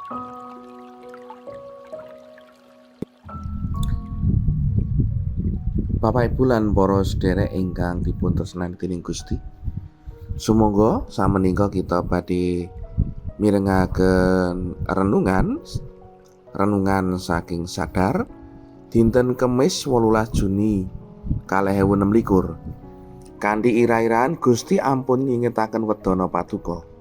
Bapak Ibu lan para sedherek ingkang dipun tresnani dening Gusti. Sumangga samenika kita badhe mirengaken renungan saking Sadar dinten Kemis 18 Juni 2026. Kanthi ira-iraan Gusti ampun nyingetaken wedana paduka.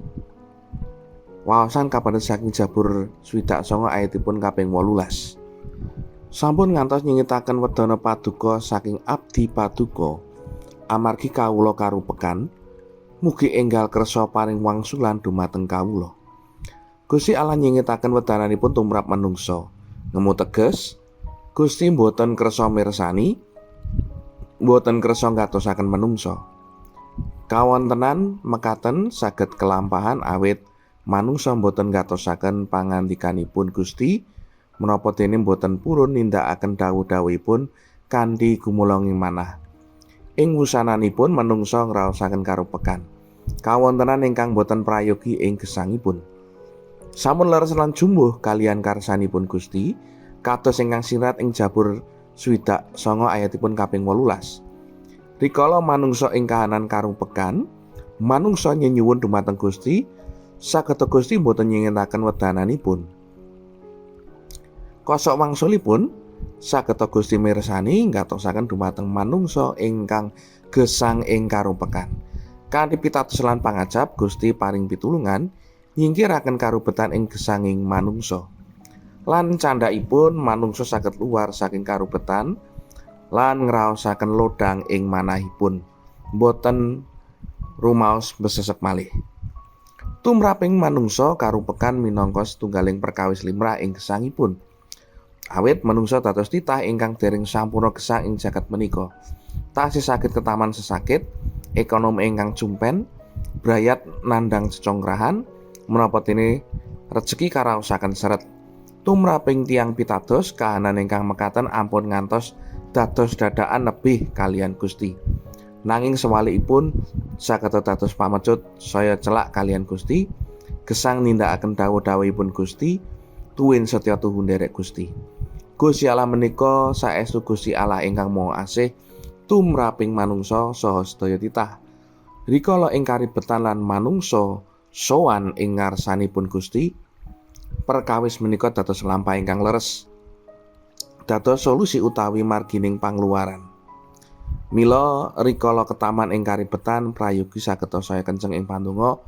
Waosan kapanggih saking Jabur 29 ayatipun kaping 18. Sampun ngantos nyingetaken wedana paduka saking abdi paduka amargi kawula karupekan mugi enggal kersa paring wangsulan dumateng kawula. Gusti Allah nyingetaken wedananipun tumrap manungsa. Ngemu teges Gusti mboten kersa mirsani, mboten kersa ngatosaken manungsa. Kawontenan mekaten saged kelampahan awit manungsa mboten ngatosaken pangandikanipun Gusti menapa dene mboten purun nindakaken dawuh-dawuhipun kanthi gumulungi manah. Ing wusananipun manungsa ngraosaken karupekan kawontenan ingkang boten prayogi ing gesangipun. Sampun leres lan jumbuh kalian karsanipun Gusti kados ingkang sirat ing Jabur 29 ayatipun kaping 18. Rikala manungsa ing kahanan karupekan, manungsa nyenyuwun dumateng Gusti, saged Gusti boten nyingetaken wedananipun. Kosok wangsulipun saged Gusti mirsani ngatosaken dumateng manungsa ingkang gesang ing karupekan. Kanthi pitados lan pangajap Gusti paring pitulungan nyingkiraken karubetan ing gesanging manungsa. Lan candhakipun manungsa saged luwar saking karubetan lan ngraosaken lodang ing manahipun, boten rumaos besesek malih. Tumraping manungsa karupekan minangka setunggaling perkawis limrah ing gesangipun. Awit manungsa dados titah ingkang dereng sampurna gesang ing jagat menika. Tasih saged ketaman sesakit, ekonomi ingkang jumpen, brayat nandhang cecongkrahan, menapa dene rejeki karaosaken seret. Tumraping tiyang pitados kahanan ingkang mekaten ampun ngantos dados dadakan nebih kalian Gusti. Nanging sewalikipun saged dados pamecut saya celak kalian Gusti, gesang nindakaken dawuh-dawuhipun Gusti, tuwin setya tuhu nderek Gusti. Gusti Allah menika saestu Gusti Allah ingkang Maha Asih tumraping manungsa saha sedaya titah. Rikala ing karibetan lan manungsa sowan ing ngarsanipun Gusti, perkawis menika dados lampah ingkang leres, dados solusi utawi margining pangluaran. Mila rikala ketaman ing karibetan prayogi saged saya kenceng ing pandonga,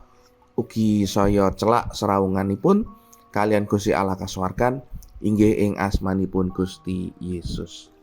ugi saya celak serawunganipun kalian Gusti Allah kasuwargan inggih ing asmanipun Gusti Yesus.